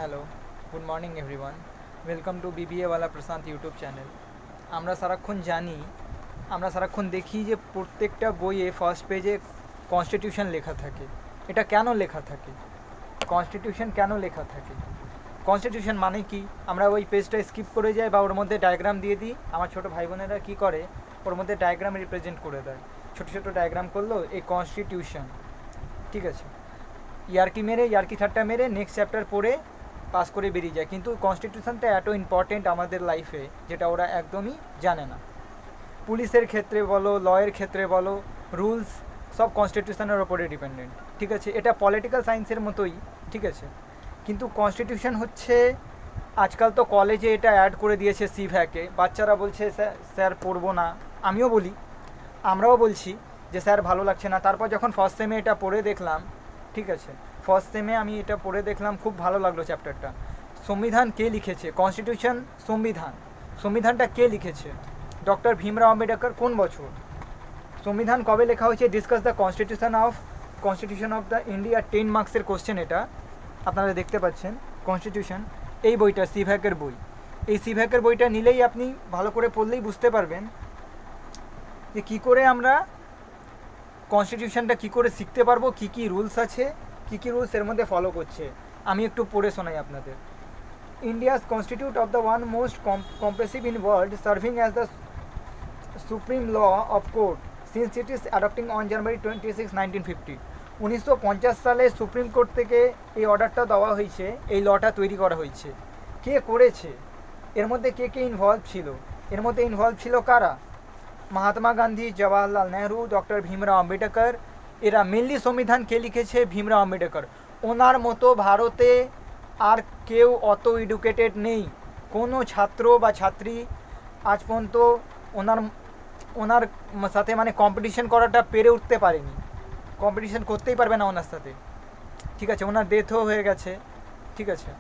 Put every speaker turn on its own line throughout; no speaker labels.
Hello, good morning everyone. Welcome to বিবিএওয়ালা Prashant YouTube channel. আমরা সারাক্ষণ দেখি যে প্রত্যেকটা বইয়ে ফার্স্ট পেজে কনস্টিটিউশন লেখা থাকে। এটা কেন লেখা থাকে? কনস্টিটিউশন কেন লেখা থাকে? কনস্টিটিউশন মানে কি? আমরা ওই পেজটা স্কিপ করে যাই বা ওর মধ্যে ডায়াগ্রাম দিয়ে দিই। আমার ছোটো ভাই বোনেরা কী করে, ওর মধ্যে ডায়াগ্রাম রিপ্রেজেন্ট করে দেয়। ছোটো ছোটো ডায়াগ্রাম করলো এই কনস্টিটিউশন, ঠিক আছে, ইয়ার্কি ঠাট্টা মেরে নেক্সট চ্যাপ্টার পড়ে পাস করে বেরিয়ে যায়। কিন্তু কনস্টিটিউশনটা এত ইম্পর্টেন্ট আমাদের লাইফে, যেটা ওরা একদমই জানে না। পুলিশের ক্ষেত্রে বলো, লয়ের ক্ষেত্রে বলো, রুলস সব কনস্টিটিউশনের ওপরে ডিপেন্ডেন্ট, ঠিক আছে। এটা পলিটিক্যাল সায়েন্সের মতোই, ঠিক আছে। কিন্তু কনস্টিটিউশন হচ্ছে, আজকাল তো কলেজে এটা অ্যাড করে দিয়েছে সিভ্যাকে। বাচ্চারা বলছে স্যার পড়বো না। আমিও বলি, আমরাও বলছি যে স্যার ভালো লাগছে না। তারপর যখন ফার্স্ট সেমে এটা পড়ে দেখলাম, ঠিক আছে, ফার্স্ট সেমে আমি এটা পড়ে দেখলাম, খুব ভালো লাগলো চ্যাপ্টারটা। সংবিধান কে লিখেছে? কনস্টিটিউশন, সংবিধানটা কে লিখেছে? ডক্টর ভীমরাও আম্বেদকর। কোন বছর? সংবিধান কবে লেখা হয়েছে? Discuss the constitution of the India. 10 মার্কসের কোশ্চেন এটা, আপনারা দেখতে পাচ্ছেন। কনস্টিটিউশন, এই বইটা সিভ্যাকের বই। এই সিভ্যাকের বইটা নিলেই আপনি ভালো করে পড়লেই বুঝতে পারবেন যে কী করে আমরা কনস্টিটিউশনটা কী করে শিখতে পারবো, কী কী রুলস আছে, কী কী রুলস এর মধ্যে ফলো করছে। আমি একটু পড়ে শোনাই আপনাদের। India's constitute of the one most comprehensive in world, serving as the supreme law of court since it is adopting on January 26, 1950। 1950 সালে সুপ্রিম কোর্ট থেকে এই অর্ডারটা দেওয়া হয়েছে, এই লটা তৈরি করা হয়েছে। কে করেছে? এর মধ্যে কে কে ইনভলভ ছিল? এর মধ্যে ইনভলভ ছিল কারা? মহাত্মা গান্ধী, জওয়াহরলাল নেহরু, ডক্টর ভীমরাও আম্বেদকর। এরা মেনলি সংবিধান কে লিখেছে? ভীমরাও আম্বেদকর। ওনার মতো ভারতে আর কেউ অত এডুকেটেড নেই। কোনো ছাত্র বা ছাত্রী আজ পর্যন্ত ওনার সাথে মানে কম্পিটিশন করাটা পেরে উঠতে পারেনি। কম্পিটিশন করতেই পারবে না ওনার সাথে, ঠিক আছে। ওনার ডেথও হয়ে গেছে, ঠিক আছে।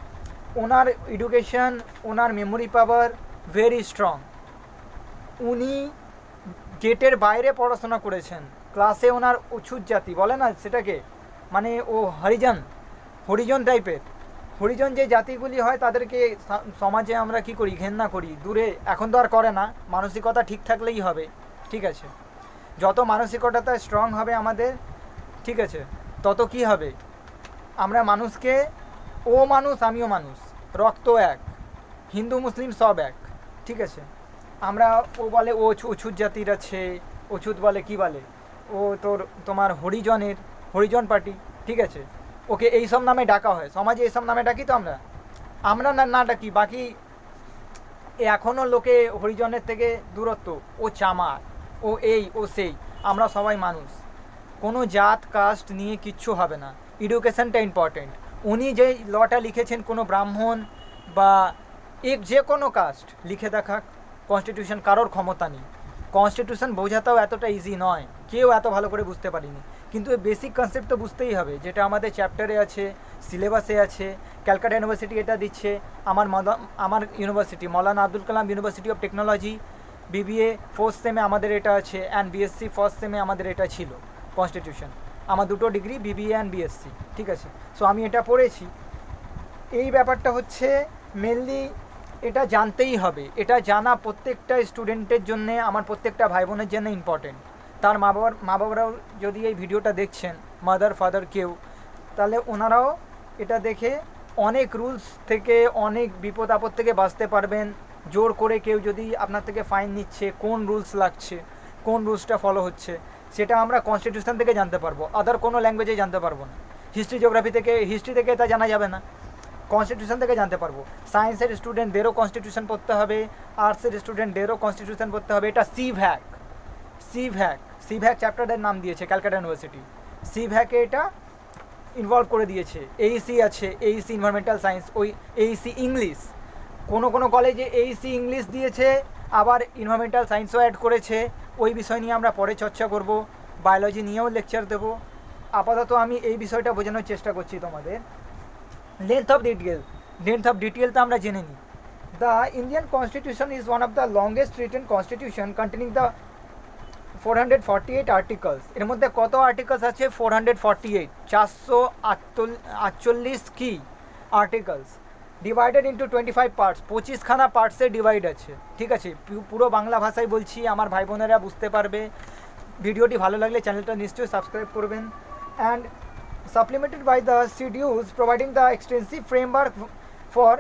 ওনার এডুকেশন, ওনার মেমোরি পাওয়ার ভেরি স্ট্রং। উনি গেটের বাইরে পড়াশোনা করেছেন। ক্লাসে ওনার অছুত জাতি বলে না সেটাকে, মানে ও হরিজন টাইপের। হরিজন যে জাতিগুলি হয় তাদেরকে সমাজে আমরা কি করি? ঘেন্না করি, দূরে। এখন তো আর করে না, মানসিকতা ঠিক থাকলেই হবে, ঠিক আছে। যত মানসিকতা স্ট্রং হবে আমাদের, ঠিক আছে, তত কি হবে? আমরা মানুষকে, ও মানুষ আমিও মানুষ, রক্ত এক, হিন্দু মুসলিম সব এক, ঠিক আছে। আমরা, ও বলে ও অছুত জাতির আছে, অছুত বলে কি বলে, ও তোমার হরিজন পার্টি, ঠিক আছে। ওকে এই সব নামে ডাকা হয় সমাজে, এই সব নামে ডাকি তো আমরা না ডাকি। বাকি এখনও লোকে হরিজনের থেকে দূরত্ব, ও চামার, ও এই ও সেই। আমরা সবাই মানুষ, কোনো জাত কাস্ট নিয়ে কিচ্ছু হবে না। এডুকেশনটা ইম্পর্টেন্ট। উনি যে লটা লিখেছেন, কোনো ব্রাহ্মণ বা যে কোনো কাস্ট লিখে দেখাক, কনস্টিটিউশন কারোর ক্ষমতা নেই। কনস্টিটিউশন বোঝাটাও এতটা ইজি নয়, কেউ এত ভালো করে বুঝতে পারিনি। কিন্তু এই বেসিক কনসেপ্ট তো বুঝতেই হবে, যেটা আমাদের চ্যাপ্টারে আছে, সিলেবাসে আছে। ক্যালকাটা ইউনিভার্সিটি এটা দিচ্ছে, আমার university Maulana Abdul Kalam university of technology, BBA fourth sem আমাদের এটা আছে, অ্যান্ড বিএসসি ফার্স্ট সেমে আমাদের এটা ছিল কনস্টিটিউশন। আমার দুটো ডিগ্রি, বিবিএ অ্যান্ড বিএসসি, ঠিক আছে। সো আমি এটা পড়েছি। এই ব্যাপারটা হচ্ছে মেনলি এটা জানতেই হবে। এটা জানা প্রত্যেকটা স্টুডেন্টের জন্যে, আমার প্রত্যেকটা ভাই বোনের জন্য ইম্পর্টেন্ট। তার মা বাবারাও যদি এই ভিডিওটা দেখছেন, মাদার ফাদার কেউ, তাহলে ওনারাও এটা দেখে অনেক রুলস থেকে, অনেক বিপদ আপদ থেকে বাঁচতে পারবেন। জোর করে কেউ যদি আপনার থেকে ফাইন নিচ্ছে, কোন রুলস লাগছে, কোন রুলসটা ফলো হচ্ছে, সেটা আমরা কনস্টিটিউশন থেকে জানতে পারবো, আদার কোনো ল্যাঙ্গুয়েজে জানতে পারবো না। হিস্ট্রি থেকে তা জানা যাবে না, কনস্টিটিউশন থেকে জানতে পারবো। সায়েন্সের স্টুডেন্টদেরও কনস্টিটিউশন পড়তে হবে, আর্টসের স্টুডেন্টদেরও কনস্টিটিউশন পড়তে হবে। এটা সিভ্যাক চ্যাপ্টারের নাম দিয়েছে ক্যালকাটা ইউনিভার্সিটি। সিভ্যাকে এটা ইনভলভ করে দিয়েছে। এইসি আছে, এইসি এনভায়রনমেন্টাল সায়েন্স, ওই এইসি ইংলিশ। কোনো কলেজে এইসি ইংলিশ দিয়েছে, আবার এনভায়রনমেন্টাল সায়েন্সও অ্যাড করেছে। ওই বিষয় নিয়ে আমরা পরে চর্চা করব, বায়োলজি নিয়েও লেকচার দেব। আপাতত আমি এই বিষয়টা বোঝানোর চেষ্টা করছি তোমাদের। লেন্থ অফ ডিটেল তো আমরা জেনে নিই। The Indian constitution is one of the longest written constitution containing the 448 articles. এর মধ্যে কত আর্টিকলস আছে? 448, 448 কি আর্টিকলস। ডিভাইডেড ইন্টু 25 পার্টস, 25খানা পার্টসে ডিভাইড আছে, ঠিক আছে। পুরো বাংলা ভাষায় বলছি, আমার ভাই বোনেরা বুঝতে পারবে। ভিডিওটি ভালো লাগলে চ্যানেলটা নিশ্চয়ই সাবস্ক্রাইব করবেন। And supplemented by the schedules providing the extensive framework for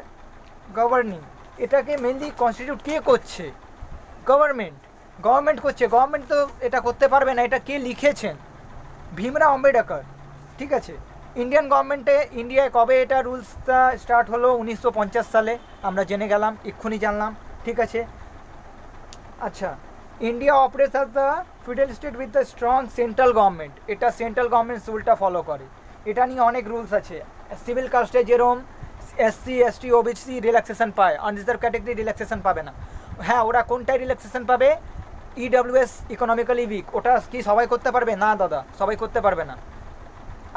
governing. এটাকে মেনলি কনস্টিটিউট কে করছে? গভর্নমেন্ট করছে। গভর্নমেন্ট তো এটা করতে পারবে না, এটা কে লিখেছেন? ভীমরাও আম্বেদকর, ঠিক আছে। ইন্ডিয়ান গভর্নমেন্টে ইন্ডিয়ায় কবে এটা রুলসটা স্টার্ট হলো? 1950 সালে, আমরা জেনে গেলাম, এক্ষুনি জানলাম, ঠিক আছে। আচ্ছা, India operates as the federal state with the strong central government. এটা সেন্ট্রাল গভর্নমেন্ট রুলটা ফলো করে। এটা নিয়ে অনেক রুলস আছে। সিভিল কাস্টে যেরকম SC ST OBC রিল্যাক্সেশন পায়, আনরিজার্ভ ক্যাটাগরি রিল্যাক্সেশন পাবে না। হ্যাঁ, ওরা কোনটায় রিল্যাক্সেশন পাবে? EWS economically weak. ওটা কি সবাই করতে পারবে? না দাদা, সবাই করতে পারবে না।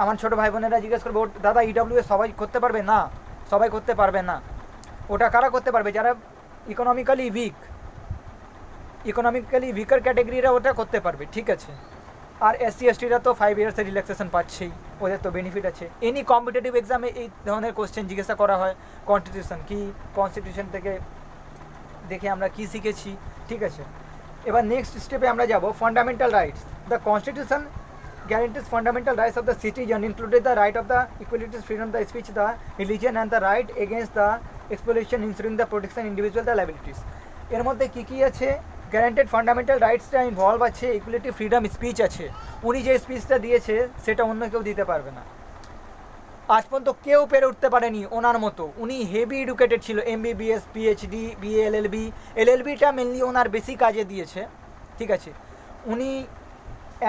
আমার ছোটো ভাই বোনেরা জিজ্ঞেস করবে, দাদা EWS সবাই করতে পারবে? না, সবাই করতে পারবে না। ওটা কারা করতে পারবে? যারা ইকোনমিক্যালি উইকার ক্যাটাগরিরা ওটা করতে পারবে, ঠিক আছে। আর SC STরা তো 5 ইয়ার্সের রিল্যাক্সেশন পাচ্ছেই, ওদের তো বেনিফিট আছে। এনি কম্পিটিটিভ এক্সামে এই ধরনের কোশ্চেন জিজ্ঞাসা করা হয়। কনস্টিটিউশন কি, কনস্টিটিউশন থেকে দেখে আমরা কি শিখেছি, ঠিক আছে। এবার নেক্সট স্টেপে আমরা যাব, fundamental rights. The constitution guarantees fundamental rights of the citizen, including the right of the equality, freedom of the speech, the religion, and the right against the exploitation, ensuring the protection individual the liabilities. এর মধ্যে কি আছে? Guaranteed fundamental রাইটসটা involve আছে, equality, freedom, speech আছে। উনি যে স্পিচটা দিয়েছে সেটা অন্য কেউ দিতে পারবে না। আজ পর্যন্ত কেউ পেরে উঠতে পারেনি ওনার মতো। উনি হেভি এডুকেটেড ছিল, MBBS, PhD, BA, LLBটা মেনলি ওনার বেশি কাজে দিয়েছে, ঠিক আছে। উনি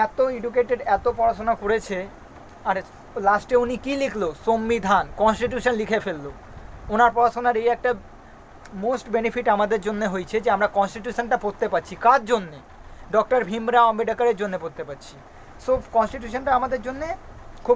এত এডুকেটেড, এত পড়াশোনা করেছে, আর লাস্টে উনি কী লিখলো? সংবিধান, কনস্টিটিউশন লিখে ফেললো। ওনার পড়াশোনার এই একটা মোস্ট বেনিফিট আমাদের জন্য হয়েছে যে আমরা কনস্টিটিউশনটা পড়তে পারছি। কার জন্যে? ডক্টর ভীমরাও আম্বেদকরের জন্য পড়তে পারছি। সো কনস্টিটিউশনটা আমাদের জন্যে